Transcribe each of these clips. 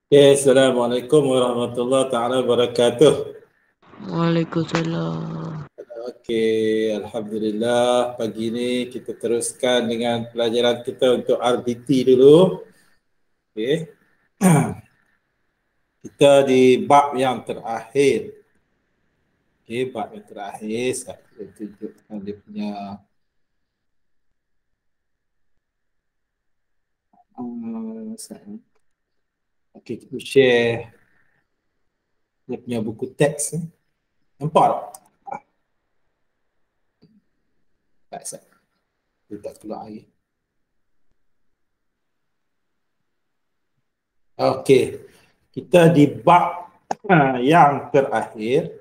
Okay, Assalamualaikum warahmatullahi taala wabarakatuh. Waalaikumsalam. Okey, Alhamdulillah pagi ni kita teruskan dengan pelajaran kita untuk RBT dulu. Okey. Kita di bab yang terakhir. Okey, bab yang terakhir saya tunjukkan dia punya saya. Okey, kita share dia punya buku teks. Nampak tak? Tak saya. Dia tak keluar lagi. Okey. Kita di bab yang terakhir.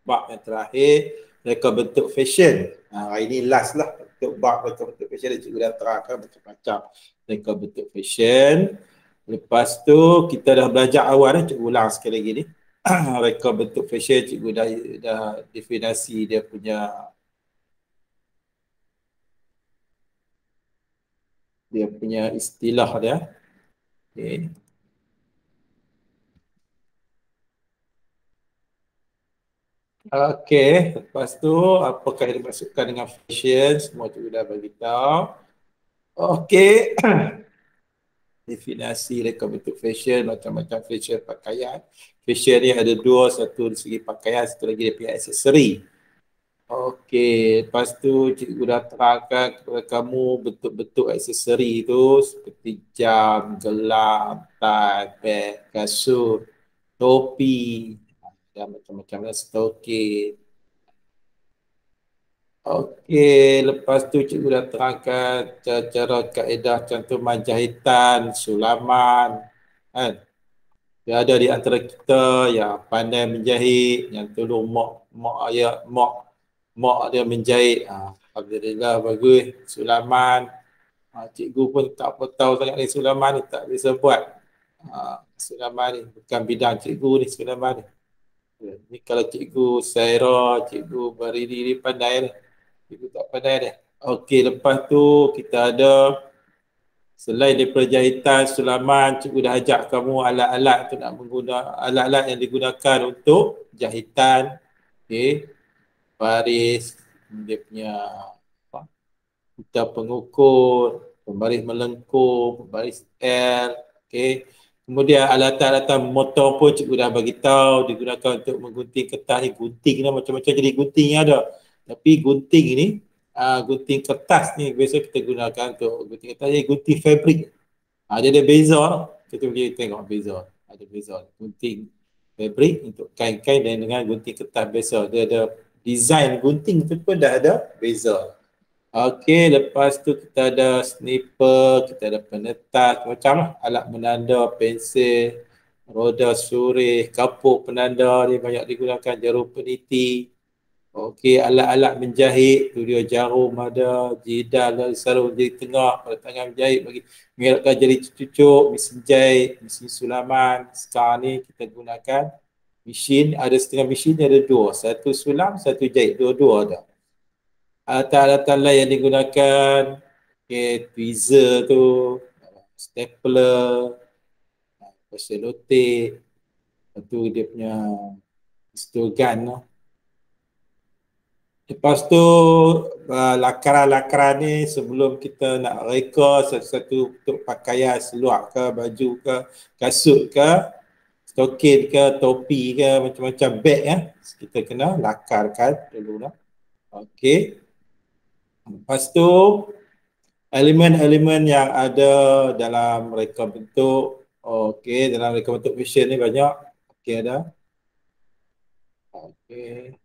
Bab yang terakhir, reka bentuk fashion. Hari ini last lah untuk bab reka bentuk fashion. Cikgu dah terangkan macam-macam reka bentuk fashion. Lepas tu kita dah belajar awal, cikgu ulang sekali lagi ni. Reka bentuk fashion, cikgu dah definisi dia punya istilah dia. Okay. Okey, lepas tu apakah yang dimasukkan dengan fashion, semua cikgu dah bagi tahu. Okey. Definisi reka bentuk fashion, macam-macam fashion pakaian. Fashion ni ada dua, satu dari segi pakaian, satu lagi dia punya aksesori. Okey, lepas tu cikgu dah terangkan kepada kamu bentuk-bentuk aksesori tu seperti jam, gelang, tai, beg, kasut, topi, dan macam-macam lah, stokin. Okey, lepas tu cikgu dah terangkan cara kaedah cantuman jahitan, sulaman, kan? Dia ada di antara kita yang pandai menjahit, yang tolong mak ayah, mak dia menjahit. Alhamdulillah bagus, sulaman. Cikgu pun tak apa tahu sangat ni sulaman ni, tak bisa buat. Sulaman ni bukan bidang cikgu ni, sulaman ni. Ni kalau cikgu Saira, cikgu Bariri ni pandai ni. Cikgu tak pandai ni. Okey, lepas tu kita ada selain daripada jahitan, sulaman, cikgu dah ajak kamu alat-alat tu nak menggunakan alat-alat yang digunakan untuk jahitan. Okey, baris, dia punya apa? Kita pengukur, pembaris melengkung, pembaris L. Okey. Kemudian alatan-alatan motor pun cikgu dah bagi tahu digunakan untuk menggunting kertas ni. Gunting ni macam-macam jadi gunting ada. Tapi gunting ni gunting kertas ni biasa kita gunakan untuk gunting kertas, jadi gunting fabrik. Dia ada beza. Kita boleh tengok beza. Ada beza. Gunting fabrik untuk kain-kain dan dengan gunting kertas biasa. Dia ada design gunting tu pun dah ada beza. Okey, lepas tu kita ada sniper, kita ada penetas, macam lah. Alat menanda, pensel, roda surih, kapuk penanda ni banyak digunakan, jarum peniti. Okey, alat-alat menjahit, tu dia jarum ada, jidal dan sarung jari tengah, pada tangan menjahit bagi mengelakkan jari cucuk, mesin jahit, mesin sulaman. Sekarang ni kita gunakan mesin, ada setengah mesin ada dua, satu sulam, satu jahit, dua-dua ada. Alat-alatan lain yang digunakan, okay, tweezer tu, stapler, selotip, lepas tu dia punya pistol gun tu. Lepas tu lakaran-lakaran ni sebelum kita nak reka satu-satu untuk pakaian seluar ke, baju ke, kasut ke, stokin ke, topi ke, macam-macam beg ya, kita kena lakarkan dulu lah. Okey. Lepas tu elemen-elemen yang ada dalam reka bentuk, okey, dalam reka bentuk fashion ni banyak. Okey, ada. Okey.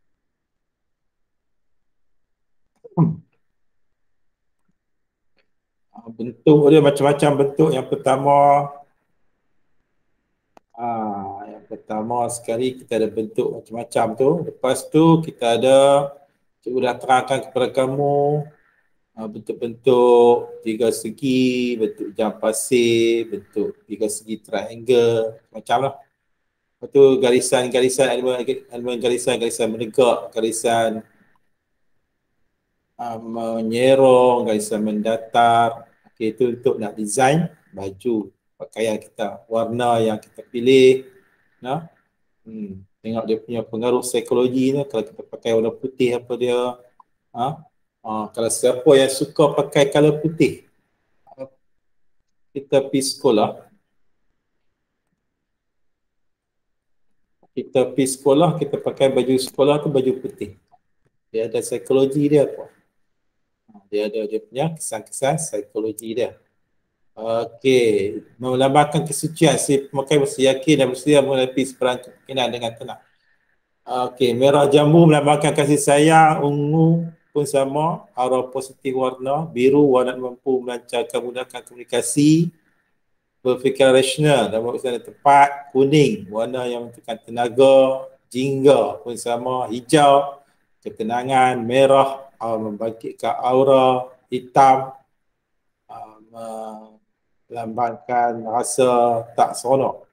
Bentuk dia macam-macam bentuk. Yang pertama sekali kita ada bentuk macam-macam tu. Lepas tu kita ada, cikgu dah terangkan kepada kamu bentuk-bentuk tiga segi, bentuk jam pasir, bentuk tiga segi triangle, macam lah. Lepas tu garisan-garisan, elemen garisan-garisan menegak, garisan menyerong, garisan mendatar. Okey, itu untuk nak design baju. pakaian kita, warna yang kita pilih. Nah, tengok dia punya pengaruh psikologi ni. Kalau kita pakai warna putih apa dia, kalau siapa yang suka pakai color putih, kita pergi sekolah, kita pakai baju sekolah tu baju putih. Dia ada psikologi dia apa? Dia ada dia punya kesan-kesan psikologi dia. Okey, melambangkan kesucian, si pemakai mesti yakin dan bersedia menghadapi sebarang kemungkinan dengan tenang. Okey, merah jambu melambangkan kasih sayang, ungu pun sama, arah positif warna, biru warna mampu melancarkan mudahkan komunikasi, berfikir rasional dan berusaha tepat, kuning warna yang menentukan tenaga, jingga pun sama, hijau ketenangan, merah membangkitkan aura, hitam melambangkan rasa tak seronok.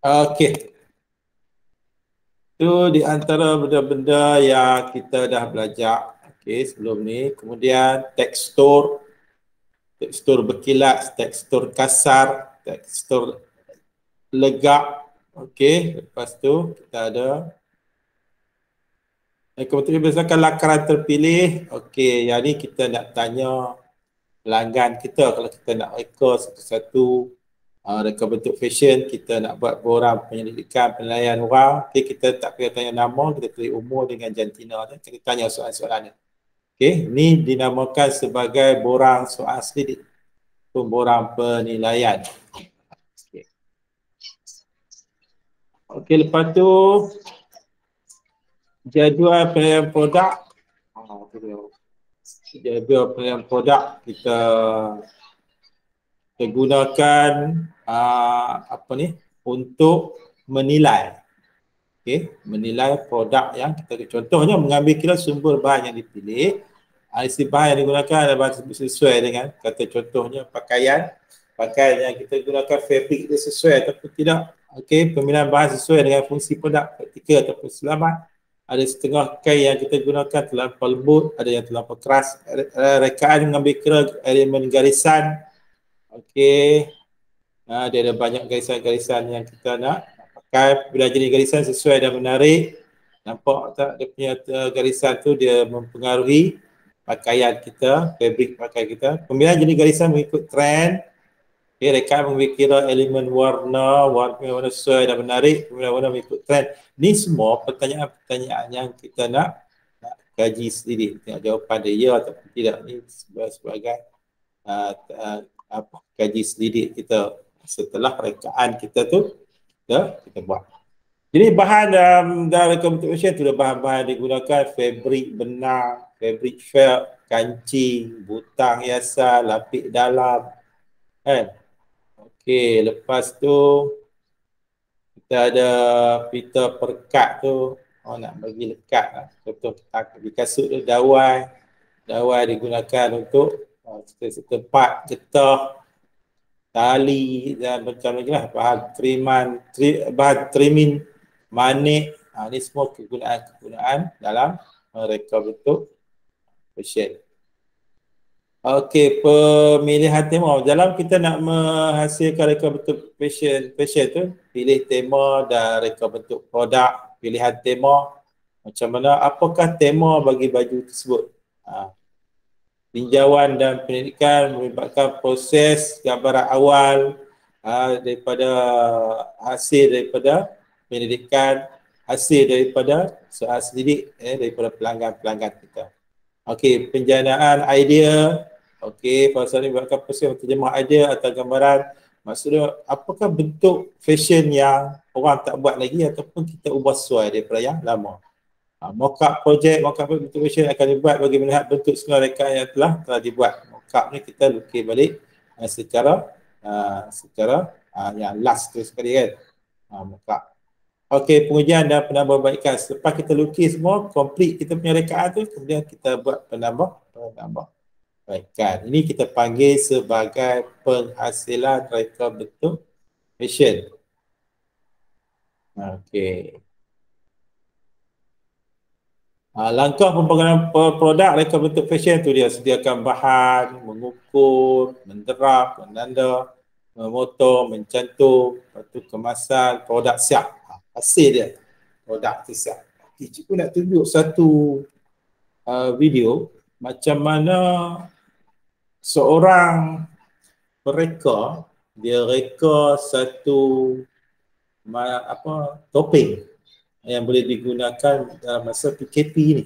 Okey. Itu di antara benda-benda yang kita dah belajar sebelum ni. Kemudian tekstur berkilat, tekstur kasar, tekstur legak. Lepas tu kita ada kemudian berdasarkan lakaran terpilih. Yang ni kita nak tanya pelanggan kita kalau kita nak reka satu-satu reka bentuk fashion, kita nak buat borang penyelidikan penilaian orang. Kita tak payah tanya nama, kita tulis umur dengan jantina, kita tanya soalan-soalan ni. Ni dinamakan sebagai borang soal selidik, borang penilaian. Lepas tu jadual penilaian produk. Jadual penilaian produk kita gunakan untuk menilai. Menilai produk yang kita, contohnya mengambil kira sumber bahan yang dipilih, isi bahan yang digunakan adalah sesuai dengan, kata contohnya pakaian yang kita gunakan fabric dia sesuai ataupun tidak. Pemilihan bahan sesuai dengan fungsi produk, praktikal ataupun selamat. Ada setengah kain yang kita gunakan terlampau lembut, ada yang terlampau keras. Rekaan mengambil kira elemen garisan. Dia ada banyak garisan-garisan yang kita nak pakai. Bila jenis garisan sesuai dan menarik, nampak tak dia punya garisan tu dia mempengaruhi pakaian kita, fabric pakaian kita. Pemilihan jenis garisan mengikut trend. Rekaan mengambil kira elemen warna sesuai dan menarik, pemilihan warna mengikut trend. Ni semua pertanyaan-pertanyaan yang kita nak kaji sendiri. Tengok jawapan dia ya atau tidak. Ni sebagai kaji selidik kita setelah rekaan kita tu kita buat. Jadi bahan dalam reka bentuk fashion tu, bahan-bahan digunakan fabric benang, fabric felt, kancing, butang hiasan, lapik dalam. Lepas tu kita ada pita perkat tu, nak bagi lekat lah. Contoh di kasut tu dawai digunakan untuk tempat getah, tali dan macam lagi lah, bahan trimming, manik. Ni semua kegunaan dalam reka bentuk fashion. Pemilihan tema. Dalam kita nak menghasilkan reka bentuk fashion tu, pilih tema dan reka bentuk produk, pilihan tema. Macam mana, apakah tema bagi baju tersebut? Tinjauan dan penyelidikan melibatkan proses gambaran awal daripada hasil daripada penyelidikan, hasil daripada soal selidik daripada pelanggan-pelanggan kita. Penjanaan idea. Pasal ni buatkan proses terjemah idea atau gambaran. Maksudnya apakah bentuk fashion yang orang tak buat lagi ataupun kita ubah sesuai daripada yang lama. Mock-up project, mock-up bentuk fashion akan dibuat bagi melihat bentuk semua rekaan yang telah dibuat. Mock-up ni kita lukis balik secara yang last tu sekali kan. Mock-up. Pengujian dan penambahbaikan. Selepas kita lukis semua, complete kita punya rekaan tu, kemudian kita buat penambahbaikan. Ini kita panggil sebagai penghasilan reka bentuk fashion. Langkah pembangunan produk reka bentuk fashion tu dia sediakan bahan, mengukur, menderap, menanda, memotong, mencantum, lepas tu kemasan, produk siap. Hasil dia, produk tu siap. Cikgu nak tunjuk satu video macam mana seorang mereka dia reka satu topeng yang boleh digunakan dalam masa PKP ni.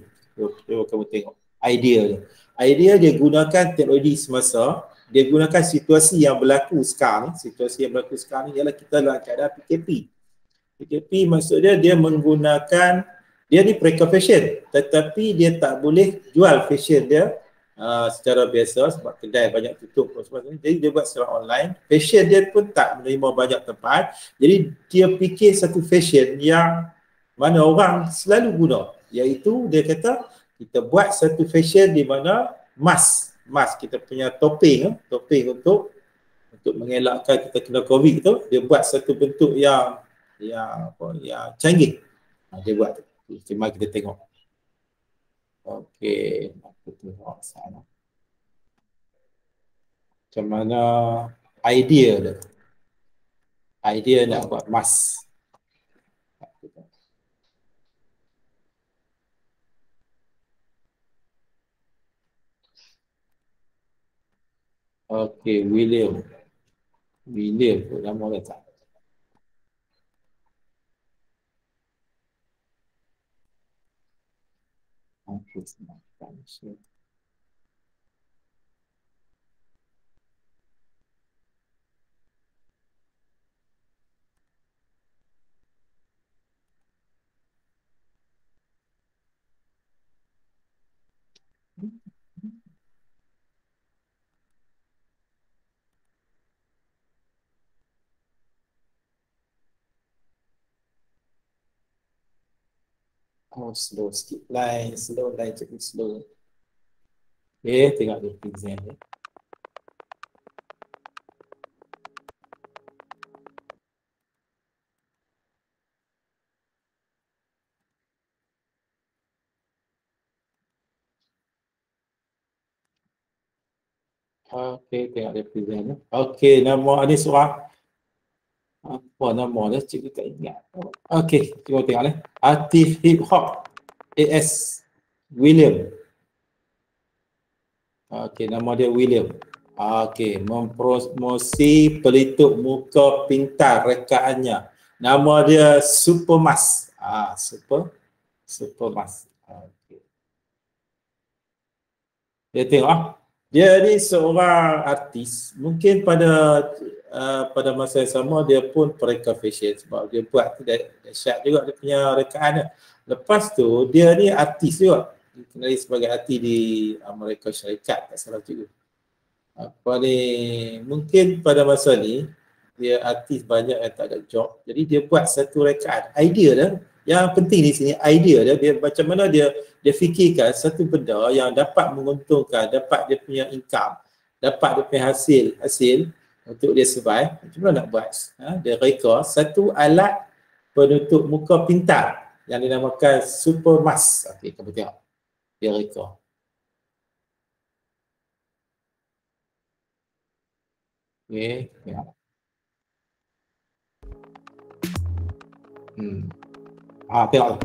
Kamu tengok idea dia. Idea dia gunakan teknologi semasa, dia gunakan situasi yang berlaku sekarang. Situasi yang berlaku sekarang ni ialah kita dalam keadaan PKP. PKP maksudnya dia menggunakan, dia ni mereka fashion, tetapi dia tak boleh jual fashion dia secara biasa sebab kedai banyak tutup. Jadi dia buat secara online. Fashion dia pun tak menerima banyak tempat. Jadi dia fikir satu fashion yang mana orang selalu guna, iaitu dia kata kita buat satu fashion di mana mask kita punya topeng untuk mengelakkan kita kena COVID tu, dia buat satu bentuk yang canggih. Dia buat tu. Cuma kita tengok. Okey, aku tengok sana. Macam mana idea dia. Idea nak buat mask. Okey, William tu nama dia tak. Slow sikit line, cukup slow. Okay, tengok dia present ni. Okay, tengok dia present ni. Okay, nama ni seorang apa nama dia, cikgu tak ingat. Okay, cuba tengok ni. Artis hip hop AS William. Okay, nama dia William. Okay, mempromosi pelitup muka pintar rekaannya. Nama dia Supermas. Supermas. Okay. Dia tengok dia ni seorang artis. Mungkin pada masa yang sama dia pun pereka fashion sebab dia buat dahsyat juga dia punya rekaan dia. Lepas tu dia ni artis juga. Dikenali sebagai artis di Amerika Syarikat, tak salah cikgu. Mungkin pada masa ni dia artis banyak yang tak ada job. Jadi dia buat satu rekaan. Idea dia, yang penting di sini idea dia macam mana dia fikirkan satu benda yang dapat menguntungkan, dapat dia punya income, dapat dia punya hasil untuk dia survive. Macam mana nak buat? Dia reka satu alat penutup muka pintar yang dinamakan Supermas. Okey, kamu tengok. Dia reka. Okey, tengok. Tengok.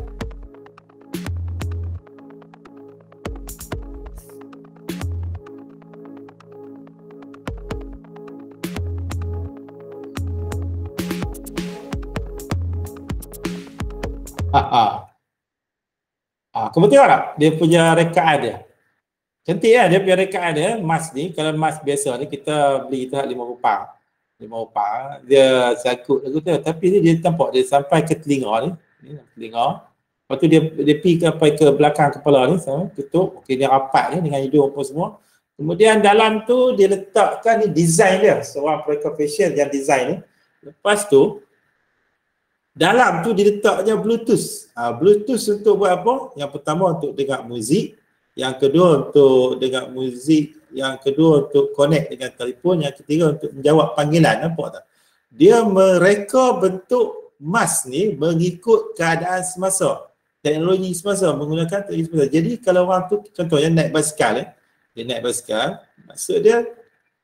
Kamu tengok tak? Dia punya rekaan dia. Cantik kan dia punya rekaan dia. Mask ni, kalau mask biasa ni kita beli kita RM5. RM5. Dia sakut lagu tu. Tapi ni dia tampak dia sampai ke telinga ni. Telinga. Lepas tu dia pergi sampai ke belakang kepala ni. Tutup. Okey, dia rapat ni dengan hidung apa semua. Kemudian dalam tu dia letakkan ni design dia. Seorang pereka fashion yang design ni. Lepas tu dalam tu diletaknya Bluetooth. Bluetooth untuk buat apa? Yang pertama untuk dengar muzik, yang kedua untuk dengar muzik, yang kedua untuk connect dengan telefon, yang ketiga untuk menjawab panggilan. Nampak tak? Dia mereka bentuk mask ni mengikut keadaan semasa. teknologi semasa, menggunakan teknologi semasa. Jadi kalau orang tu contohnya naik basikal, dia naik basikal, maksud dia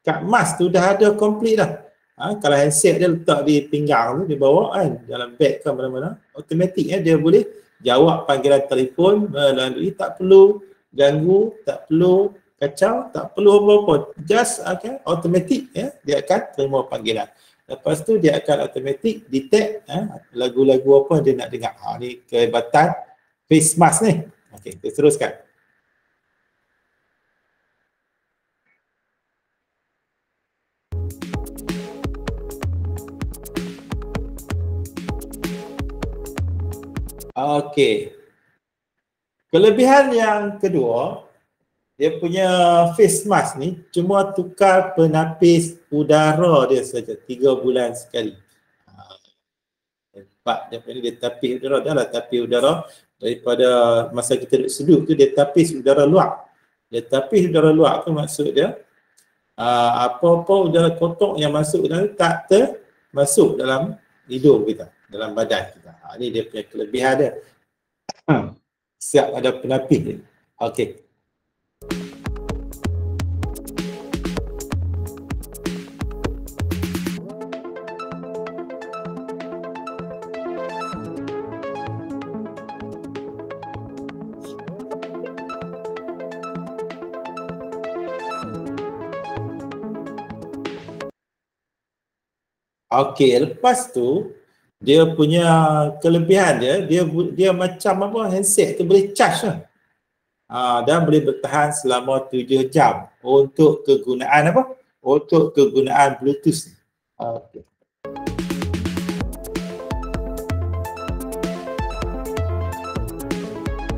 kat mas tu dah ada complete dah. Kalau handset dia letak di pinggang tu, dia bawa kan dalam beg ke mana-mana, automatik dia boleh jawab panggilan telefon melalui, tak perlu ganggu, tak perlu kacau, tak perlu apa-apa, just automatik dia akan terima panggilan. Lepas tu dia akan automatik detect lagu-lagu apa dia nak dengar. Ni kehebatan face mask ni. Okey, kita teruskan. Okey. Kelebihan yang kedua, dia punya face mask ni cuma tukar penapis udara dia saja 3 bulan sekali. Sebab dia tapis udara, dah lah tapis udara daripada masa kita duduk seduh tu, dia tapis udara luar. Dia tapis udara luar tu maksud dia apa-apa udara kotor yang masuk dalam tak termasuk dalam hidung kita, dalam badan kita. Ini dia punya kelebihan dia. Siap ada penapis dia. Okey. Okey, lepas tu dia punya kelebihan dia macam apa, handset tu boleh charge lah. Dan boleh bertahan selama 7 jam untuk kegunaan apa? Untuk kegunaan Bluetooth. Okey.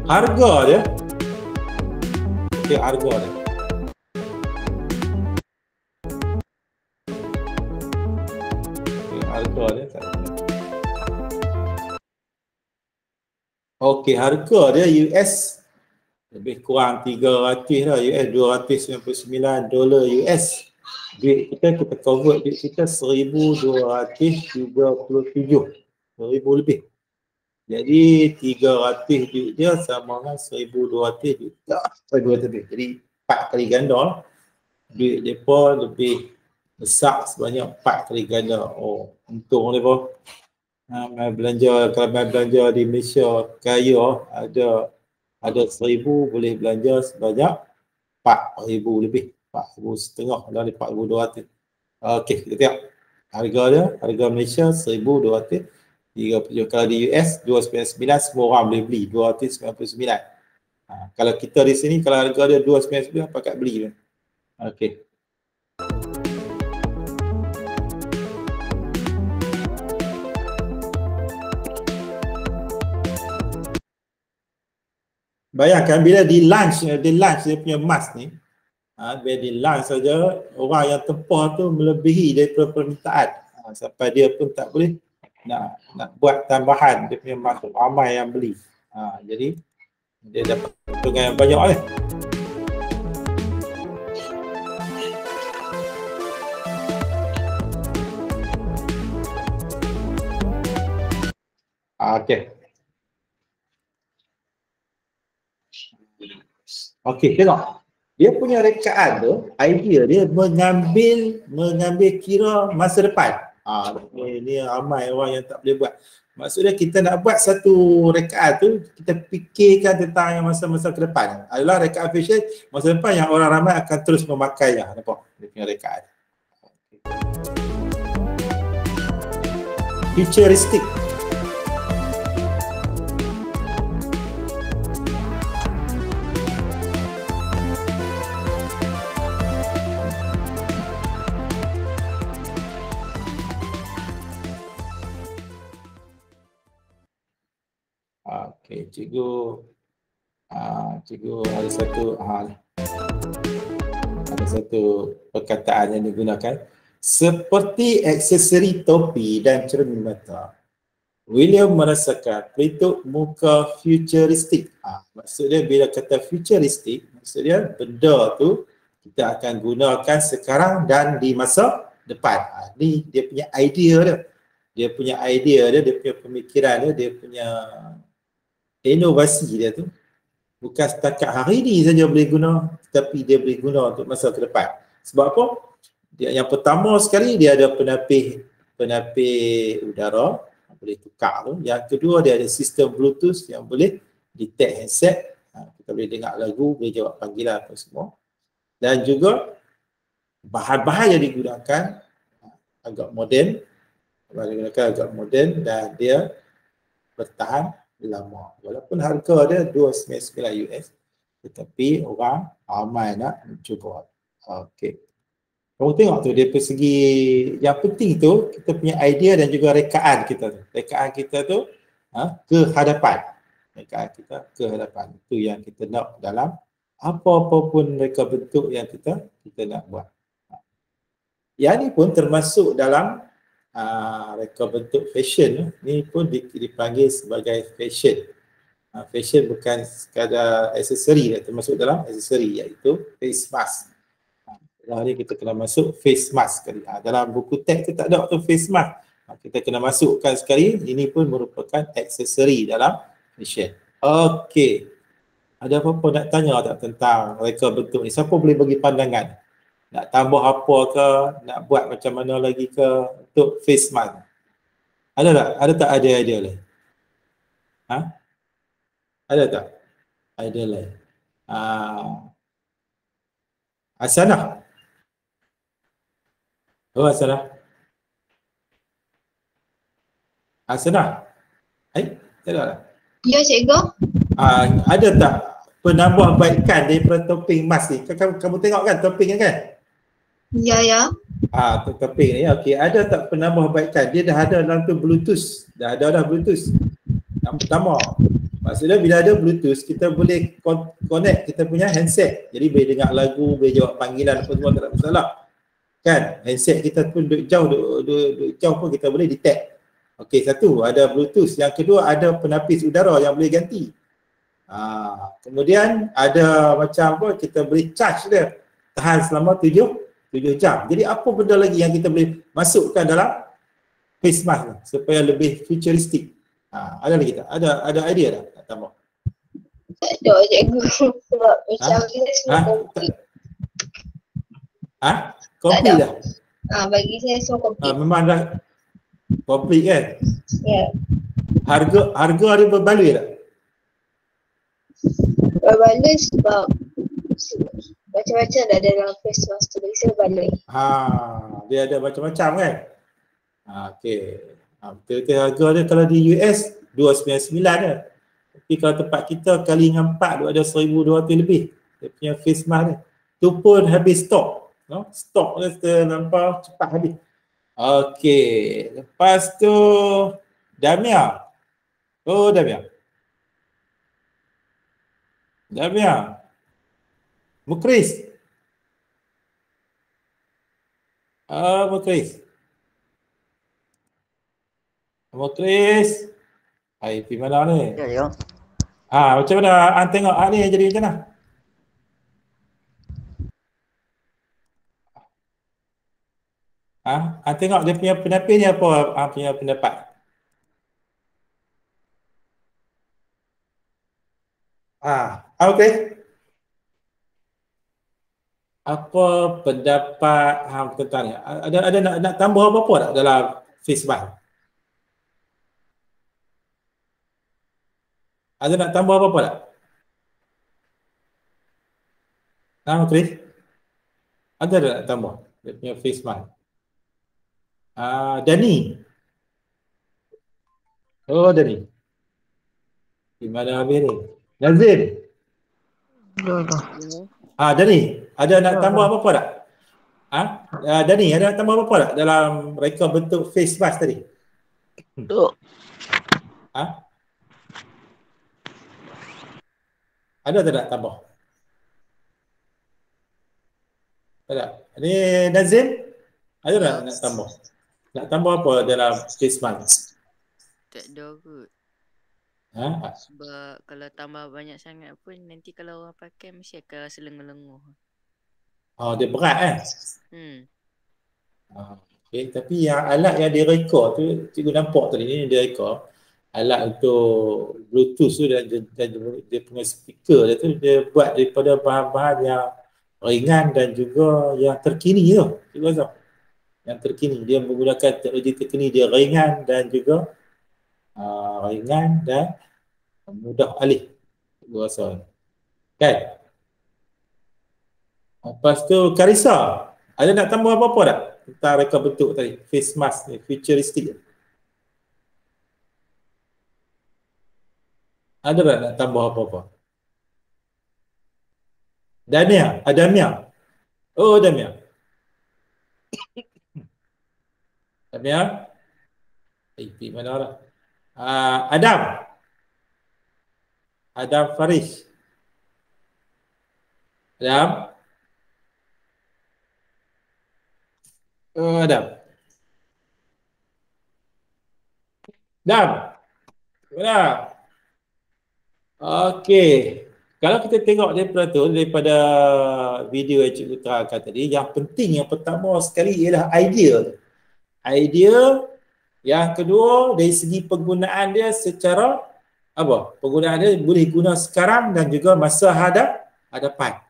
Harga dia. Okey, harga dia. Okey, harga dia US lebih kurang 300 lah, US $299 US. Duit kita convert duit kita 1,237, 1,000 lebih. Jadi 300 duit dia sama dengan 1,200 duit. 1,200 lebih. Jadi 4 kali ganda lah. Duit depa lebih besar sebanyak 4 kali ganda. Oh, untung depa. Belanja, kalau belanja di Malaysia kaya ada 1,000 boleh belanja sebanyak 4,000 lebih, 4,500 dari 4,200. Okey, kita tengok harga dia, harga Malaysia 1,237. Kalau di US 299, semua orang boleh beli 299. Kalau kita di sini kalau harga dia 299 pakat beli. Okey. Bayangkan bila di launch dia punya mask ni, bila di launch saja orang yang tempah tu melebihi daripada permintaan, sampai dia pun tak boleh nak buat tambahan, dia punya mask ramai yang beli. Jadi dia dapat keuntungan yang banyak lah. Okey. Okey, tengok. Dia punya rekaan tu, idea dia mengambil kira masa depan. Ini ramai orang yang tak boleh buat. Maksudnya kita nak buat satu rekaan tu, kita fikirkan tentang yang masa-masa ke depan. Adalah rekaan fashion masa depan yang orang ramai akan terus memakainya. Nampak? Dia punya rekaan. Futuristic. Okey, cikgu ada satu perkataan yang digunakan, seperti aksesori topi dan cermin mata. William merasakan pelitup muka futuristik. Maksudnya bila kata futuristik, maksudnya benda tu kita akan gunakan sekarang dan di masa depan. Ni dia punya idea dia. Dia punya idea dia punya pemikiran dia punya inovasi dia tu bukan setakat hari ni saja boleh guna, tapi dia boleh guna untuk masa ke depan. Sebab apa? Yang pertama sekali dia ada penapis udara, boleh tukar tu. Yang kedua dia ada sistem Bluetooth yang boleh detect handset, kita boleh dengar lagu, boleh jawab panggilan apa semua. Dan juga bahan-bahan yang digunakan agak moden, dan dia bertahan lama. Walaupun harga dia $299, tetapi orang ramai nak cuba. Okey. Kamu tengok tu dari segi yang penting tu kita punya idea dan juga rekaan kita tu. Rekaan kita tu ke hadapan. Rekaan kita ke hadapan. Itu yang kita nak dalam apa-apa pun reka bentuk yang kita nak buat. Yang ni pun termasuk dalam reka bentuk fashion. Ni pun dipanggil sebagai fashion. Fashion bukan sekadar aksesori, termasuk dalam aksesori iaitu face mask. Hari kita kena masuk face mask sekali. Dalam buku teks tu tak ada tu face mask. Kita kena masukkan sekali. Ini pun merupakan aksesori dalam fashion. Okey. Ada apa-apa nak tanya tak tentang reka bentuk ni? Siapa boleh bagi pandangan? Nak tambah apa ke? Nak buat macam mana lagi ke untuk face mask? Ada tak? Ada tak idea lain? Ada tak? Idea lain. Hasanah. Oh, Hasanah. Hasanah. Tak ada lah. Ya, cikgu. Ada tak penambahbaikan daripada topeng mask ni? Kamu tengok kan topeng kan? Ya. Topeng ni. Okey, ada tak penambahbaikan? Dia dah ada dalam tu Bluetooth. Dah ada Bluetooth. Yang pertama, maksudnya bila ada Bluetooth, kita boleh connect kita punya handset. Jadi boleh dengar lagu, boleh jawab panggilan apa semua, tak ada masalah. Kan? Handset kita pun duduk jauh pun kita boleh detect. Okey, satu, ada Bluetooth. Yang kedua, ada penapis udara yang boleh ganti. Kemudian ada macam apa, kita boleh charge dia tahan selama 7 jam. Jadi apa benda lagi yang kita boleh masukkan dalam face mask ni supaya lebih futuristik? Ada lagi tak? Ada idea tak? Tak tambah. Tak ada, cikgu. Sebab macam kita semua komplit. Komplit dah? Bagi saya semua komplit. Memang dah komplit kan? Ya. Harga ada berbaloi tak? Berbaloi sebab macam-macam dah ada dalam face mask tu. Bagi saya berbaloi. Dia ada macam-macam kan? Okey. Betul-betul harga dia kalau di US $299 je. Tapi kalau tempat kita kali dengan 4 ada $1,200 lebih. Dia punya face mask ni. Tu pun habis stok. Stok dia terlampau cepat habis. Okey. Lepas tu Damia. Oh, Damia. Mukris. Mukris. Pergi mana ni? Ya. Macam mana tengok ni jadi macam mana? Tengok dia punya penapis ni apa punya pendapat? Okey. Apa pendapat tentang ni? Ada nak tambah apa-apa tak dalam face mask? Ada nak tambah apa-apa tak? Chris? Ada nak tambah? Dia punya face mask. Dani. Oh, Dani. Di mana habis ni? Nazir. Dani, ada nak tambah apa-apa tak? Dani, ada nak tambah apa-apa tak dalam reka bentuk face mask tadi? Ada tak nak tambah? Ada. Ni Nazim, ada tak nak tambah? Nak tambah apa dalam face mask? Tak ada kot. Sebab kalau tambah banyak sangat pun nanti kalau orang pakai mesti akan rasa lenguh-lenguh. Dia berat kan? Okay, tapi yang alat yang direka tu, cikgu nampak tadi ni direka. alat untuk Bluetooth tu dan dia punya speaker dia tu dia buat daripada bahan-bahan yang ringan dan juga yang terkini tu. Cikgu rasa yang terkini, dia menggunakan teknologi terkini, dia ringan dan juga ringan dan mudah alih. Cikgu rasa kan. Lepas tu Karissa, ada nak tambah apa-apa tak tentang reka bentuk tadi, face mask ni, futuristik? Ada tak nak tambah apa-apa? Damia, Damia. Oh, Damia. Damia. Pergi mana orang? Adam. Adam Faris. Adam. Oh, Adam. Adam. Mana? Okey. Kalau kita tengok daripada video yang cikgu terangkan tadi, yang penting yang pertama sekali ialah idea. Idea. Yang kedua, dari segi penggunaan dia secara apa? Penggunaan dia boleh guna sekarang dan juga masa hadapan.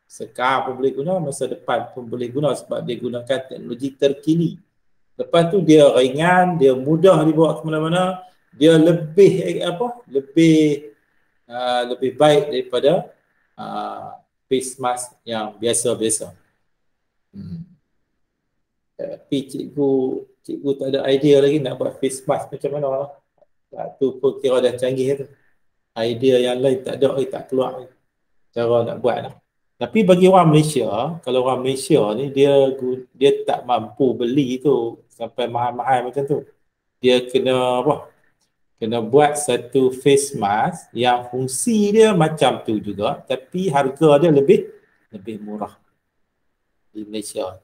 Sekarang pun boleh guna, masa depan pun boleh guna sebab dia gunakan teknologi terkini. Lepas tu dia ringan, dia mudah dibawa ke mana-mana, dia lebih lebih baik daripada face mask yang biasa-biasa. Tapi cikgu tak ada idea lagi nak buat face mask macam mana lah. Tu pun kira dah canggih tu. Idea yang lain tak ada lagi, tak keluar lagi cara nak buat lah. Tapi bagi orang Malaysia, kalau orang Malaysia ni dia tak mampu beli tu sampai mahal-mahal macam tu. Dia kena apa? Kena buat satu face mask yang fungsi dia macam tu juga tapi harga dia lebih murah di Malaysia.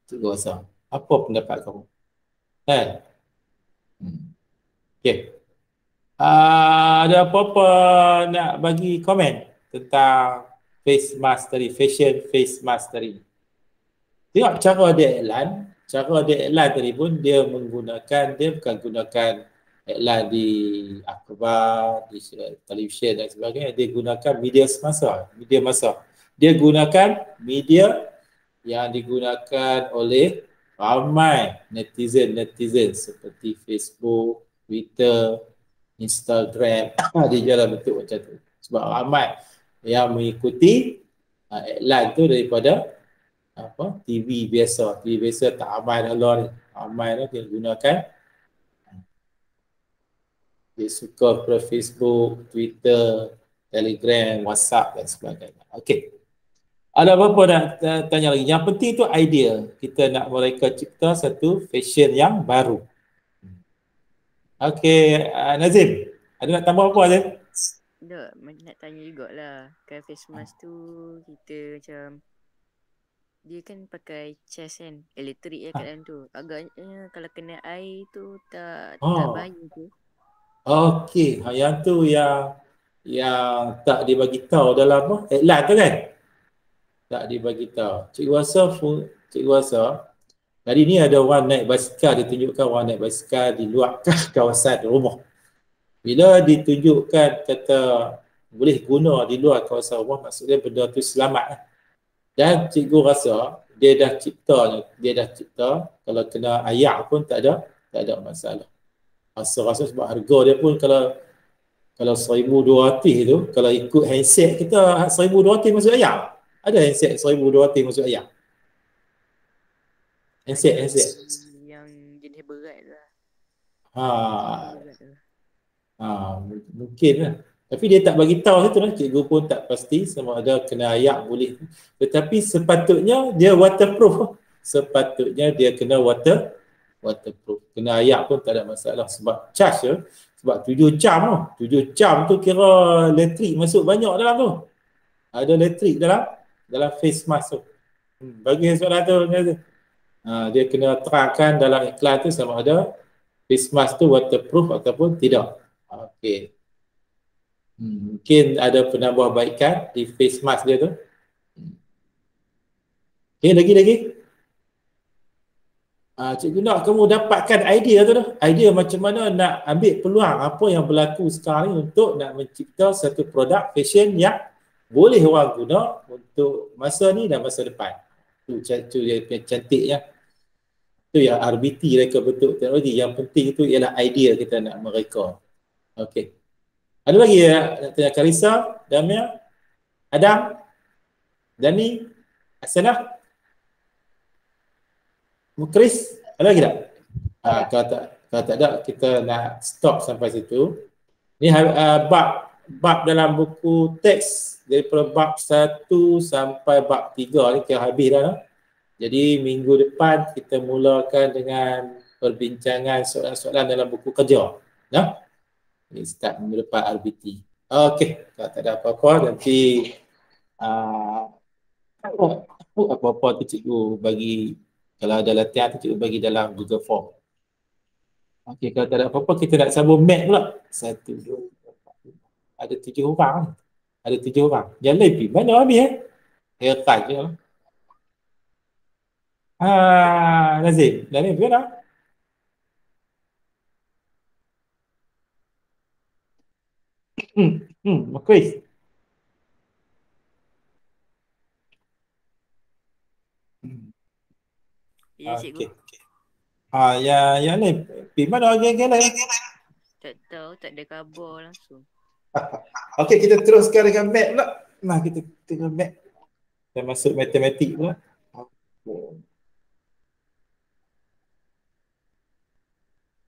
Cikgu rasa. Apa pendapat kamu? Okey. Ada apa-apa nak bagi komen tentang face mask tadi, fashion face mask tadi? Tengok cara dia iklan tadi pun dia bukan gunakan iklan di akhbar, di televisyen dan sebagainya, dia gunakan media masa. Dia gunakan media yang digunakan oleh ramai netizen seperti Facebook, Twitter, Instagram, dia dalam bentuk macam tu. Sebab ramai yang mengikuti iklan tu daripada TV biasa. TV biasa tak ramai dah lah. Ramai dah dia gunakan. Dia suka ke Facebook, Twitter, Telegram, WhatsApp dan sebagainya. Okey. Ada apa-apa nak tanya lagi? Yang penting tu idea. Kita nak mereka cipta satu fashion yang baru. Okey, Nazim. Ada nak tambah apa, Nazim? Tak, nak tanya jugalah. Kan face mask tu kita macam dia kan pakai cas kan, elektrik kat dalam tu. Agaknya kalau kena air tu tak bahaya tu. Okey, yang tu yang tak dibagi tahu dalam iklan tu kan? Tak dibagi tahu. Cikgu rasa tadi ni ada orang naik basikal, ditunjukkan orang naik basikal di luar kawasan rumah. Bila ditunjukkan kata boleh guna di luar kawasan rumah, maksudnya benda tu selamat. Dan cikgu rasa dia dah cipta kalau kena ayak pun tak ada masalah. Rasa sebab harga dia pun kalau 1,200 tu, kalau ikut handset kita 1,200 masuk ayak. Ada handset 1,200 masuk ayak. Handset. Yang jenis berat lah. Mungkin lah. Tapi dia tak bagi tahu situ lah. Cikgu pun tak pasti sama ada kena ayak boleh. Tetapi sepatutnya dia waterproof. Sepatutnya dia kena waterproof. Kena ayak pun tak ada masalah. Sebab charge je. Sebab 7 jam tu. 7 jam tu kira elektrik masuk banyak dalam tu. Ada elektrik dalam face mask tu. Bagi soalan tu. Dia kena terangkan dalam iklan tu sama ada face mask tu waterproof ataupun tidak. Okey. Mungkin ada penambahbaikan di face mask dia tu. Okey, lagi. Cikgu nak kamu dapatkan idea tu dah. Idea macam mana nak ambil peluang apa yang berlaku sekarang ni untuk nak mencipta satu produk fashion yang boleh orang guna untuk masa ni dan masa depan. Tu yang cantiknya. Tu yang RBT reka bentuk teknologi. Yang penting itu ialah idea kita nak mereka. Okey. Ada lagi ya nak tanya Karisa, Damia, Adam, Dani, Hasanah, Mukris, ada lagi tak? Kalau tak ada, kita nak stop sampai situ. Ni bab dalam buku teks daripada bab 1 sampai bab 3 ni kira habis dah. Jadi minggu depan kita mulakan dengan perbincangan soalan-soalan dalam buku kerja. Nah, ini start minggu depan RBT. Okey, kalau tak ada apa-apa nanti apa-apa tu cikgu bagi, kalau ada latihan tu cikgu bagi dalam Google Form. Okey, kalau tak ada apa-apa kita nak sambung mat pula. 1, 2, 3, 4, 5. Ada 7 orang. Ada 7 orang. Yang lain pergi mana habis Haircut je lah. Nazim. Nazim pergi mana? Chris. Ya, cikgu. Yang lain pergi mana geng-geng lain? Tak tahu, tak ada khabar langsung. Okey, kita teruskan dengan mat pula. Nah, kita tengok mat. Kita masuk matematik pula.